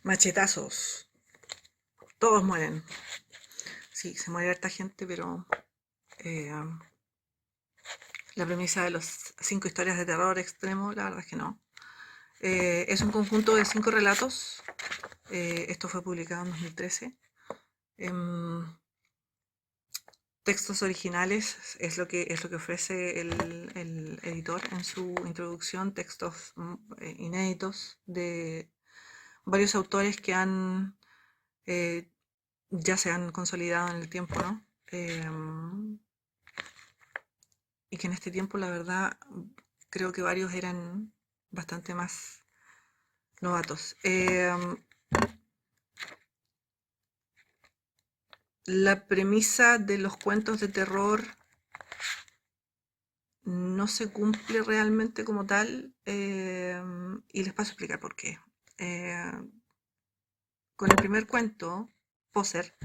Machetazos. Todos mueren. Sí, se muere harta gente, pero eh, la premisa de los 5 historias de terror extremo, la verdad es que no. Es un conjunto de 5 relatos. Esto fue publicado en 2013. Em, Textos originales es lo que ofrece el editor en su introducción, textos inéditos de varios autores que eh, ya se han consolidado en el tiempo, ¿no? Y que en este tiempo, la verdad, creo que varios eran bastante más novatos. La premisa de los cuentos de terror no se cumple realmente como tal, y les paso a explicar por qué. Eh, con el primer cuento, Poser,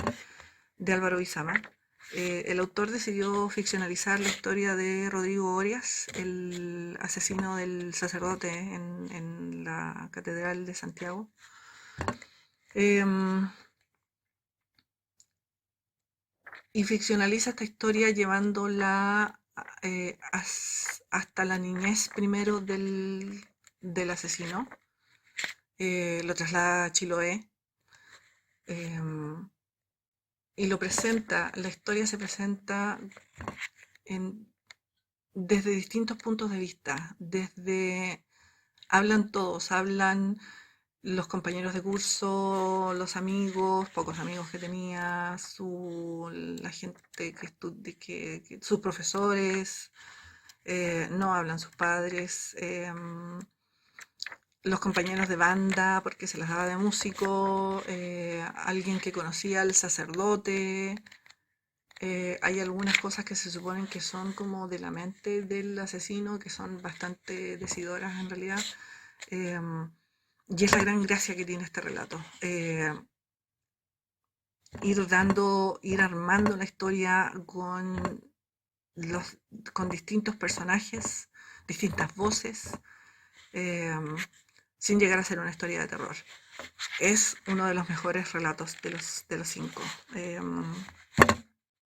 de Álvaro Izama, el autor decidió ficcionalizar la historia de Rodrigo Orias, el asesino del sacerdote en la Catedral de Santiago. Em, y ficcionaliza esta historia llevándola hasta la niñez primero del asesino. Lo traslada a Chiloé, y lo presenta, la historia se presenta en, desde distintos puntos de vista. Hablan todos, hablan los compañeros de curso, los amigos, pocos amigos que tenía, la gente sus profesores, no hablan sus padres, los compañeros de banda, porque se las daba de músico, alguien que conocía al sacerdote. Hay algunas cosas que se suponen que son como de la mente del asesino, que son bastante decidoras en realidad. Eh, y es la gran gracia que tiene este relato. Ir armando la historia los, con distintos personajes, distintas voces, eh, sin llegar a ser una historia de terror. Es uno de los mejores relatos de los 5.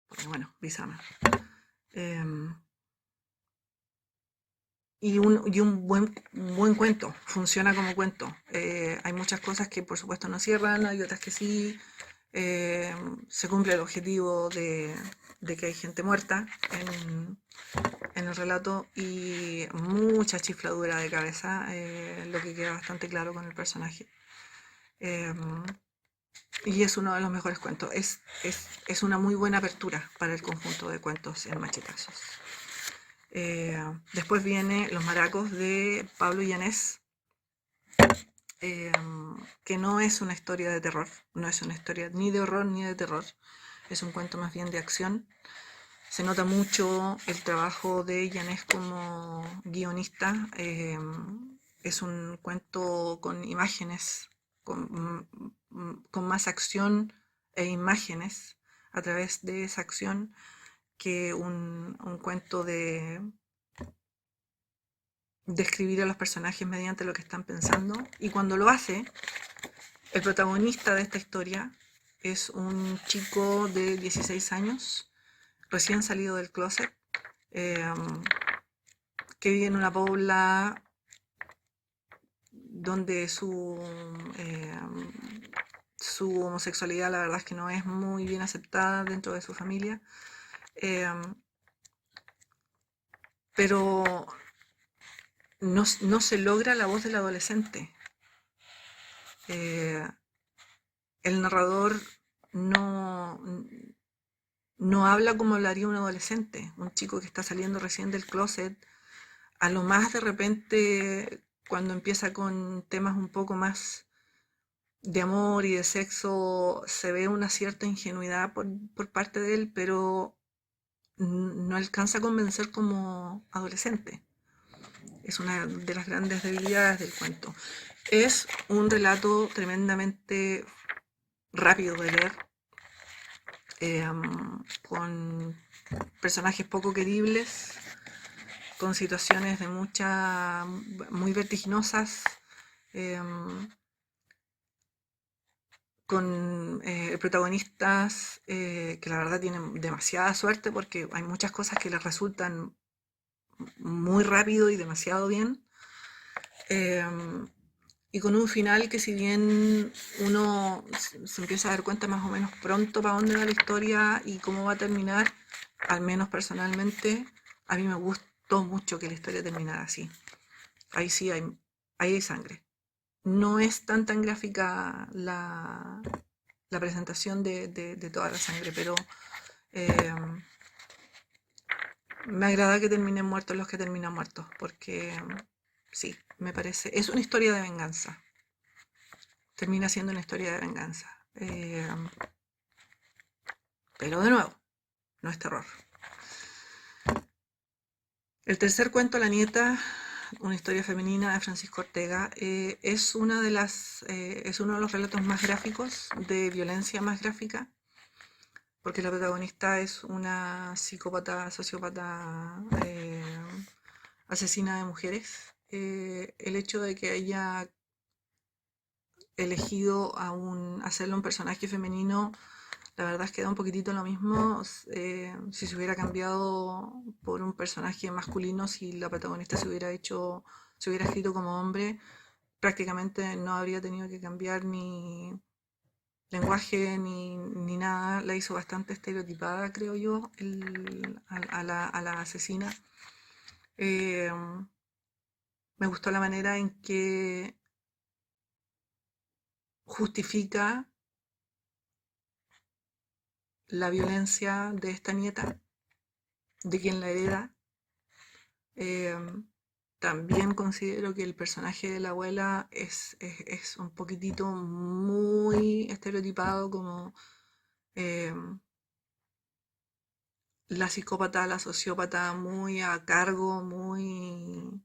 Porque bueno, Bizarra. Eh, y un buen cuento, funciona como cuento. Hay muchas cosas que por supuesto no cierran, hay otras que sí. eh, Se cumple el objetivo de que hay gente muerta en el relato y mucha chifladura de cabeza, lo que queda bastante claro con el personaje. Eh, y es uno de los mejores cuentos. Es una muy buena apertura para el conjunto de cuentos en machetazos. Después viene Los Maracos de Pablo Llanés, eh, que no es una historia de terror, no es una historia ni de horror ni de terror, es un cuento más bien de acción. Se nota mucho el trabajo de Llanés como guionista. Es un cuento con imágenes, con más acción e imágenes a través de esa acción que un cuento de describir a los personajes mediante lo que están pensando. Y cuando lo hace, el protagonista de esta historia es un chico de 16 años, recién salido del closet, eh, que vive en una pobla donde eh, su homosexualidad, la verdad es que no es muy bien aceptada dentro de su familia. eh, pero no se logra la voz del adolescente. Eh, el narrador no, no habla como hablaría un adolescente, un chico que está saliendo recién del closet. A lo más de repente, cuando empieza con temas un poco más de amor y de sexo, se ve una cierta ingenuidad por parte de él, pero no alcanza a convencer como adolescente. Es una de las grandes debilidades del cuento. Es un relato tremendamente rápido de leer, eh, con personajes poco queribles, con situaciones muy vertiginosas, eh, protagonistas que la verdad tienen demasiada suerte porque hay muchas cosas que les resultan muy rápido y demasiado bien. Y con un final que si bien uno se empieza a dar cuenta más o menos pronto para dónde va la historia y cómo va a terminar, al menos personalmente, a mí me gustó mucho que la historia terminara así. Ahí sí hay sangre. No es tan gráfica la presentación de toda la sangre, pero eh, me agrada que terminen muertos los que terminan muertos, porque sí, me parece, es una historia de venganza. Termina siendo una historia de venganza. Pero de nuevo, no es terror. El tercer cuento, La nieta, una historia femenina de Francisco Ortega, es uno de los relatos más gráficos, de violencia más gráfica, porque la protagonista es una psicópata, sociópata, asesina de mujeres. El hecho de que haya elegido hacerle un personaje femenino, la verdad es que da un poquitito lo mismo. Si se hubiera cambiado por un personaje masculino, si la protagonista se hubiera escrito como hombre, prácticamente no habría tenido que cambiar ni lenguaje ni nada. La hizo bastante estereotipada, creo yo, a la asesina. Eh, Me gustó la manera en que justifica la violencia de esta nieta, de quien la hereda. Eh, También considero que el personaje de la abuela es un poquitito muy estereotipado como eh, la psicópata, la sociópata, muy a cargo, muy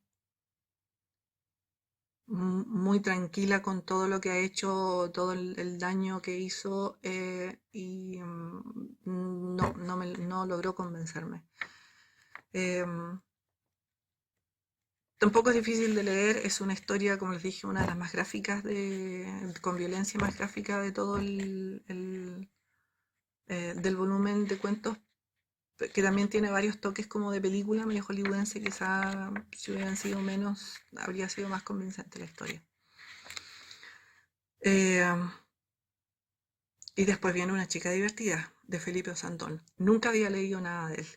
tranquila con todo lo que ha hecho, todo el daño que hizo, y no logró convencerme. Tampoco es difícil de leer, es una historia, como les dije, una de las más gráficas, con violencia más gráfica de todo del volumen de cuentos, que también tiene varios toques como de película medio hollywoodense. Quizá si hubieran sido menos, habría sido más convincente la historia. Eh, y después viene Una chica divertida, de Felipe Osandón. Nunca había leído nada de él.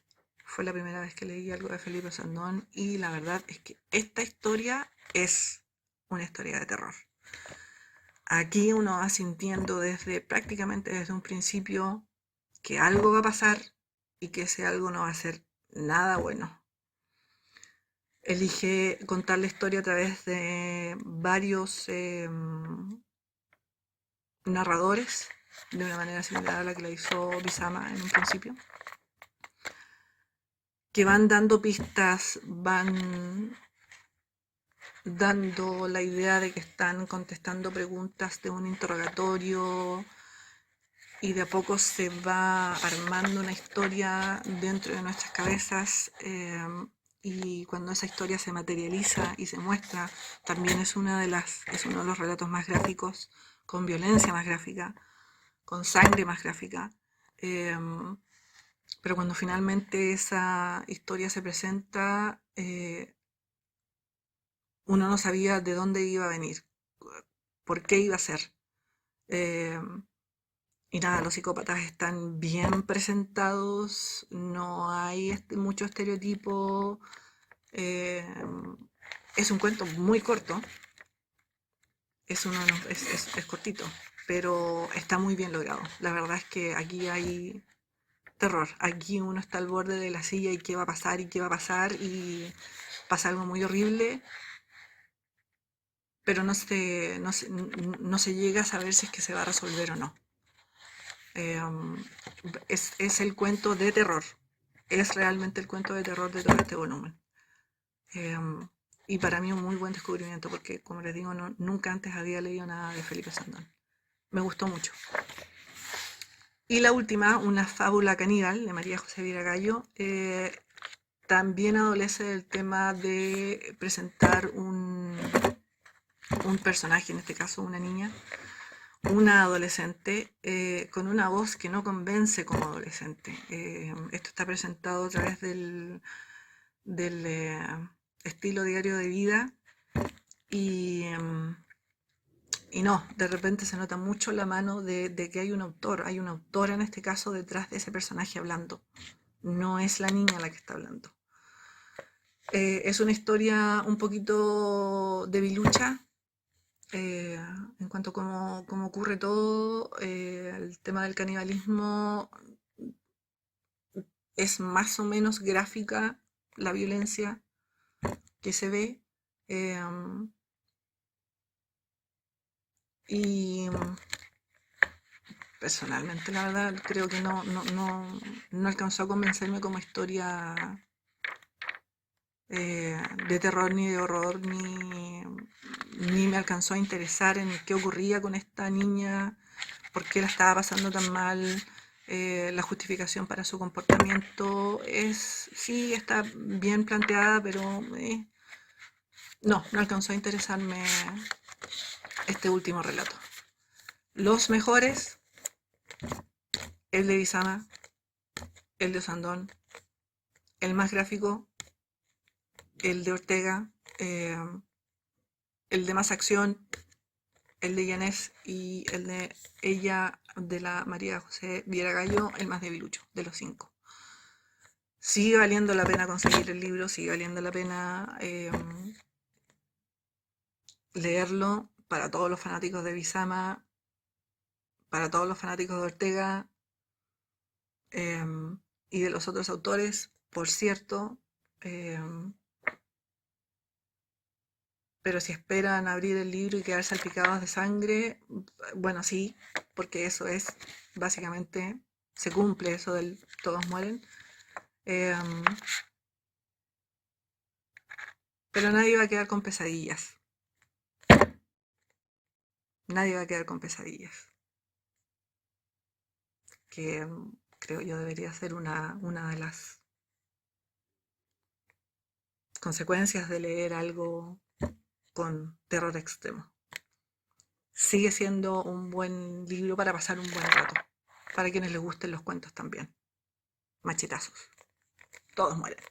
Fue la primera vez que leí algo de Felipe Osandón y la verdad es que esta historia es una historia de terror. Aquí uno va sintiendo prácticamente desde un principio que algo va a pasar y que ese algo no va a ser nada bueno. Elige contar la historia a través de varios narradores, de una manera similar a la que la hizo Bizama en un principio, que van dando pistas, van dando la idea de que están contestando preguntas de un interrogatorio, y de a poco se va armando una historia dentro de nuestras cabezas, y cuando esa historia se materializa y se muestra, también es uno de los relatos más gráficos, con violencia más gráfica, con sangre más gráfica. Pero cuando finalmente esa historia se presenta, uno no sabía de dónde iba a venir, por qué iba a ser. Eh, y nada, los psicópatas están bien presentados, no hay mucho estereotipo. eh, es un cuento muy corto, es cortito, pero está muy bien logrado. La verdad es que aquí hay terror, aquí uno está al borde de la silla y qué va a pasar y qué va a pasar, y pasa algo muy horrible, pero no se llega a saber si es que se va a resolver o no. Eh, es el cuento de terror, es realmente el cuento de terror de todo este volumen. Eh, y para mí un muy buen descubrimiento, porque como les digo, nunca antes había leído nada de Felipe Sandón. Me gustó mucho. Y la última, Una fábula caníbal, de María José Viragallo, también adolece del tema de presentar un personaje, en este caso una niña, una adolescente con una voz que no convence como adolescente. Esto está presentado a través del estilo diario de vida y, y no, de repente se nota mucho la mano de que hay una autora en este caso detrás de ese personaje hablando. No es la niña la que está hablando. Es una historia un poquito debilucha, en cuanto a cómo ocurre todo. El tema del canibalismo es más o menos gráfica la violencia que se ve. eh, y personalmente, la verdad, creo que no alcanzó a convencerme como historia de terror ni de horror, ni me alcanzó a interesar en qué ocurría con esta niña, por qué la estaba pasando tan mal. La justificación para su comportamiento sí, está bien planteada, pero no alcanzó a interesarme este último relato. Los mejores, el de Bizama, el de Osandón, el más gráfico, el de Ortega, eh, el de más acción, el de Yanés, y el de ella, de la María José Viera Gallo, el más debilucho de los 5. Sigue valiendo la pena conseguir el libro, sigue valiendo la pena leerlo para todos los fanáticos de Bizama, para todos los fanáticos de Ortega, eh, y de los otros autores, por cierto. eh, pero si esperan abrir el libro y quedar salpicados de sangre, bueno, sí, porque eso es, básicamente, se cumple eso del todos mueren. Eh, pero nadie va a quedar con pesadillas. Nadie va a quedar con pesadillas. Que creo yo debería ser una de las consecuencias de leer algo con terror extremo. Sigue siendo un buen libro para pasar un buen rato. Para quienes les gusten los cuentos también. Machetazos. Todos mueren.